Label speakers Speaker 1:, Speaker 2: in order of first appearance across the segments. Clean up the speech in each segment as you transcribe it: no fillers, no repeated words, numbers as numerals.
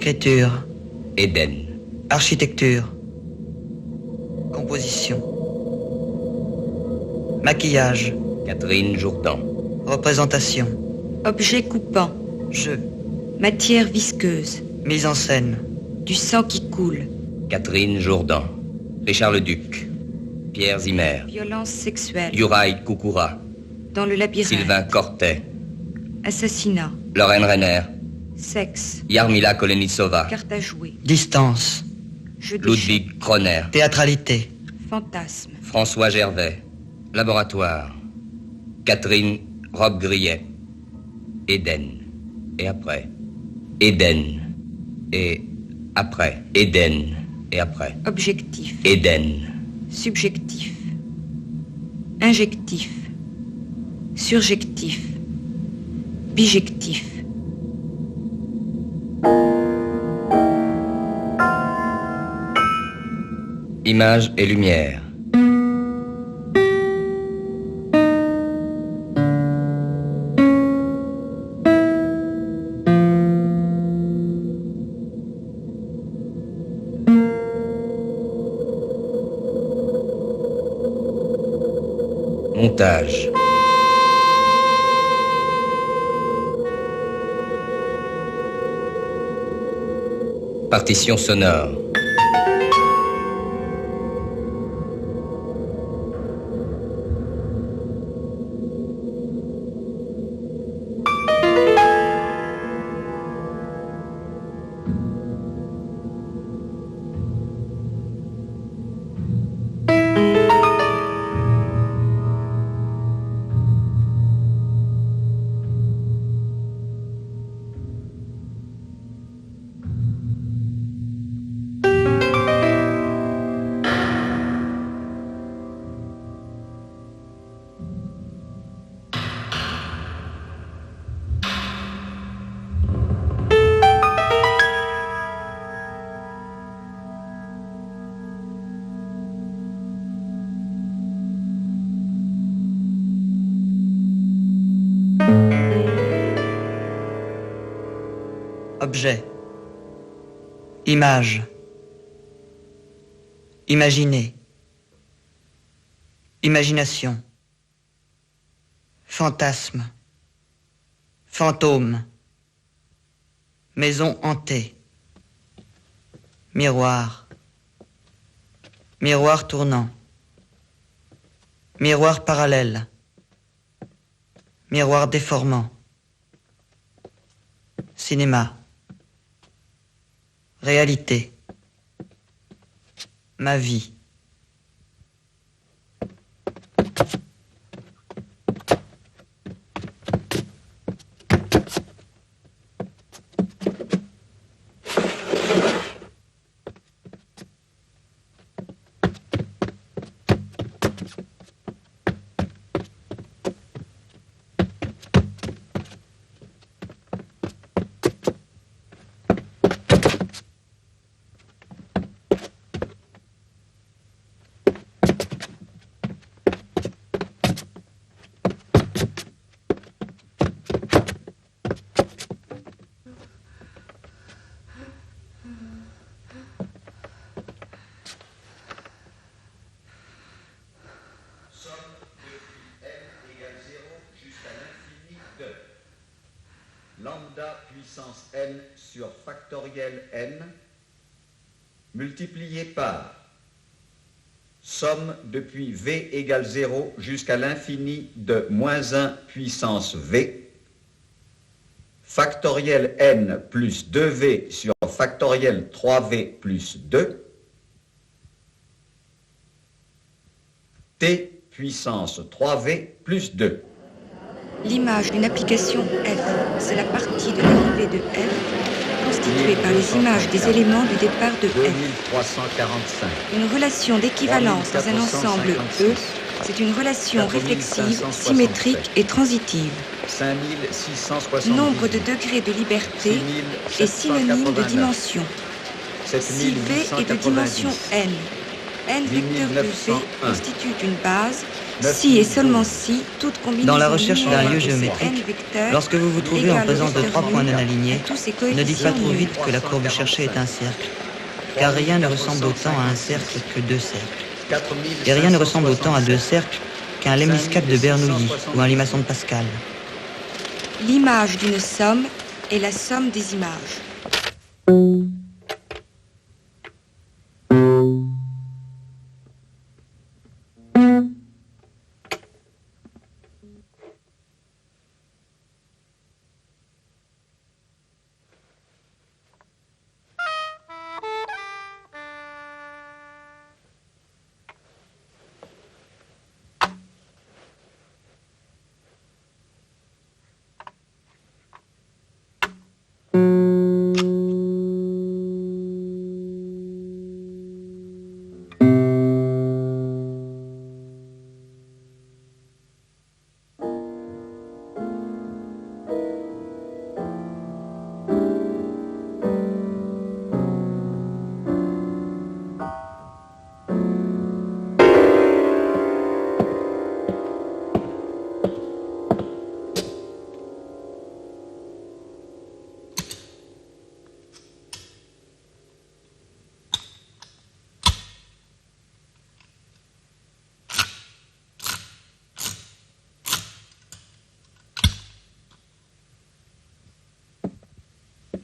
Speaker 1: Écriture.
Speaker 2: Éden.
Speaker 1: Architecture. Composition. Maquillage.
Speaker 2: Catherine Jourdan.
Speaker 1: Représentation.
Speaker 3: Objet coupant.
Speaker 1: Jeu.
Speaker 3: Matière visqueuse.
Speaker 1: Mise en scène.
Speaker 3: Du sang qui coule.
Speaker 2: Catherine Jourdan. Richard Leduc. Pierre Zimmer.
Speaker 3: Violence sexuelle.
Speaker 2: Yuraï Koukoura.
Speaker 3: Dans le labyrinthe.
Speaker 2: Sylvain Cortet.
Speaker 3: Assassinat.
Speaker 2: Lorraine Renner.
Speaker 3: Sexe.
Speaker 2: Yarmila Kolenitsova.
Speaker 3: Carte à jouer.
Speaker 1: Distance.
Speaker 3: Jeu de
Speaker 2: Ludwig Kroner.
Speaker 1: Théâtralité.
Speaker 3: fantasme.
Speaker 2: François Gervais. Laboratoire. Catherine Robe-Grillet. Éden. Et après. Éden. Et après. Éden. Et après.
Speaker 3: Objectif.
Speaker 2: Éden.
Speaker 3: Subjectif. Injectif. Surjectif. Bijectif.
Speaker 2: Images et lumière. Montage. Partition sonore.
Speaker 1: Objet. Image. Imaginer. Imagination. Fantasme. Fantôme. Maison hantée. Miroir. Miroir tournant. Miroir parallèle. Miroir déformant. Cinéma. Réalité. Ma vie.
Speaker 4: Lambda puissance n sur factoriel n multiplié par somme depuis v égale 0 jusqu'à l'infini de moins 1 puissance v factoriel n plus 2v sur factoriel 3v plus 2 t puissance 3v plus 2.
Speaker 3: L'image d'une application F, c'est la partie de l'arrivée de F constituée par les images des éléments du départ de F.
Speaker 4: 2345.
Speaker 3: Une relation d'équivalence dans un ensemble E, c'est une relation réflexive, symétrique et transitive.
Speaker 4: 5670.
Speaker 3: Nombre de degrés de liberté est synonyme de dimension. Si V est de dimension n, n vecteur de V constitue une base Si et seulement si, toute combinaison
Speaker 1: Dans la recherche d'un lieu
Speaker 3: numérique de ces
Speaker 1: géométrique,
Speaker 3: n vecteurs
Speaker 1: lorsque vous vous trouvez en
Speaker 3: égale au
Speaker 1: présence de
Speaker 3: vecteur
Speaker 1: 3 points
Speaker 3: nu
Speaker 1: non alignés,
Speaker 3: et tous ses
Speaker 1: ne dites pas
Speaker 3: coefficients
Speaker 1: trop
Speaker 3: nuls.
Speaker 1: vite que la courbe cherchée est un cercle, car rien ne ressemble autant à un cercle que deux cercles. Et rien ne ressemble autant à deux cercles qu'un lémiscate de Bernoulli ou un limaçon de Pascal.
Speaker 3: L'image d'une somme est la somme des images.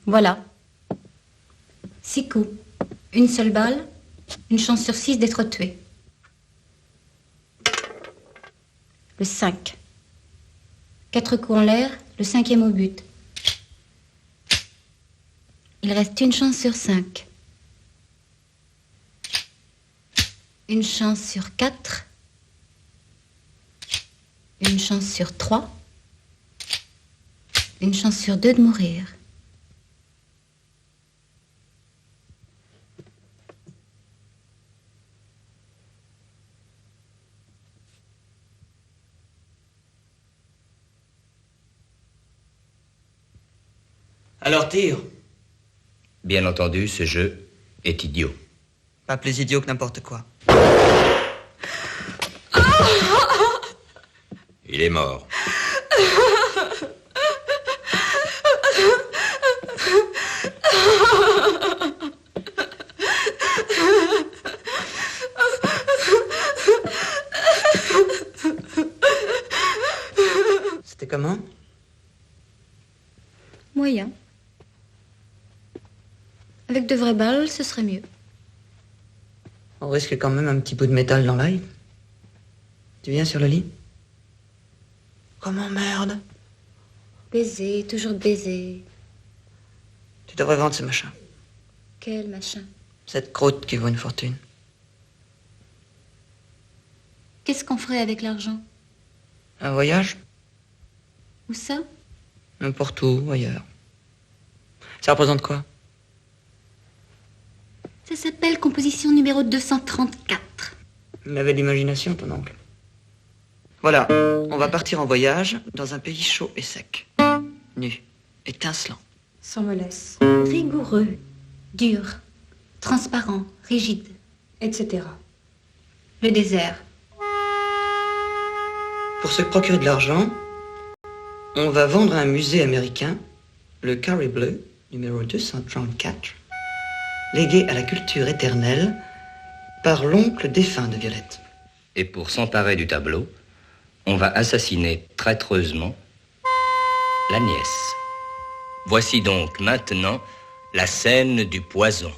Speaker 5: Voilà. 6 coups. Une seule balle. Une chance sur 6 d'être tué. Le 5. 4 coups en l'air, le 5e au but. Il reste une chance sur 5. Une chance sur 4. Une chance sur 3. Une chance sur 2 de mourir.
Speaker 1: Alors tire.
Speaker 2: Bien entendu, ce jeu est idiot.
Speaker 1: Pas plus idiot que n'importe quoi.
Speaker 6: Il est mort.
Speaker 1: C'était comment?
Speaker 5: Moyen. Avec de vraies balles, ce serait mieux.
Speaker 1: On risque quand même un petit bout de métal dans l'œil. Tu viens sur le lit? Comment merde?
Speaker 5: Baiser, toujours baiser.
Speaker 1: Tu devrais vendre ce machin.
Speaker 5: Quel machin.
Speaker 1: Cette croûte qui vaut une fortune.
Speaker 5: Qu'est-ce qu'on ferait avec l'argent?
Speaker 1: Un voyage?
Speaker 5: Où ça?
Speaker 1: N'importe où, ailleurs. Ça représente quoi?
Speaker 5: Ça s'appelle composition numéro 234.
Speaker 1: Il avait de l'imagination, ton oncle. Voilà, on va partir en voyage dans un pays chaud et sec. Nu, étincelant.
Speaker 7: Sans mollesse,
Speaker 5: Rigoureux, dur, transparent, rigide.
Speaker 7: etc.
Speaker 5: Le désert.
Speaker 1: Pour se procurer de l'argent, on va vendre à un musée américain le carré bleu, numéro 234, légué à la culture éternelle par l'oncle défunt de Violette.
Speaker 2: Et pour s'emparer du tableau, on va assassiner traîtreusement la nièce. Voici donc maintenant la scène du poison.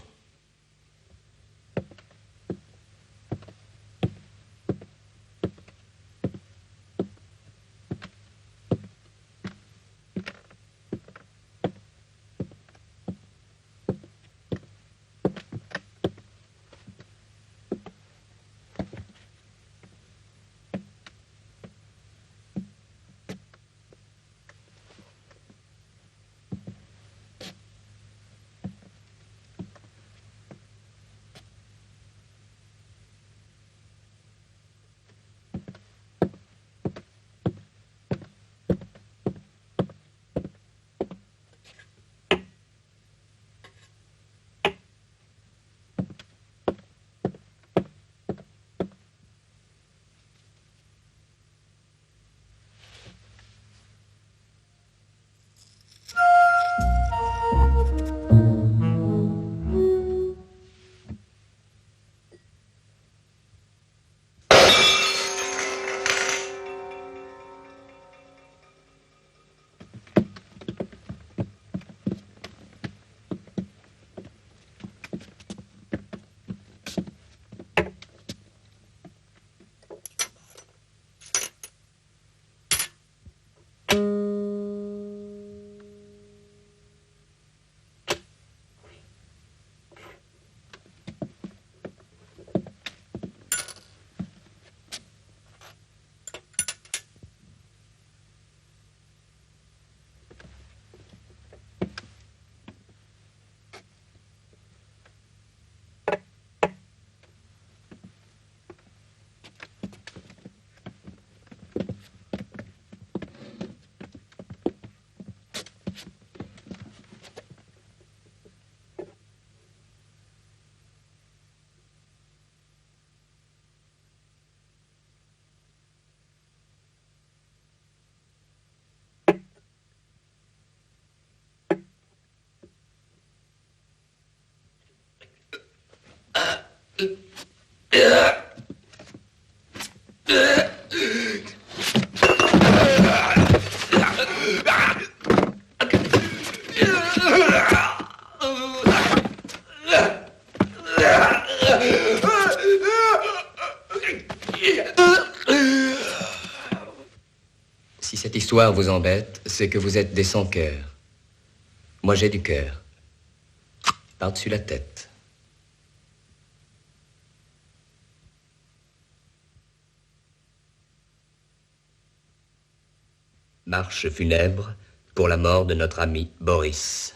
Speaker 2: Si cette histoire vous embête, c'est que vous êtes des sans-cœur. Moi, j'ai du cœur. Par-dessus la tête. Marche funèbre pour la mort de notre ami Boris.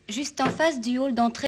Speaker 5: Juste en face du hall d'entrée.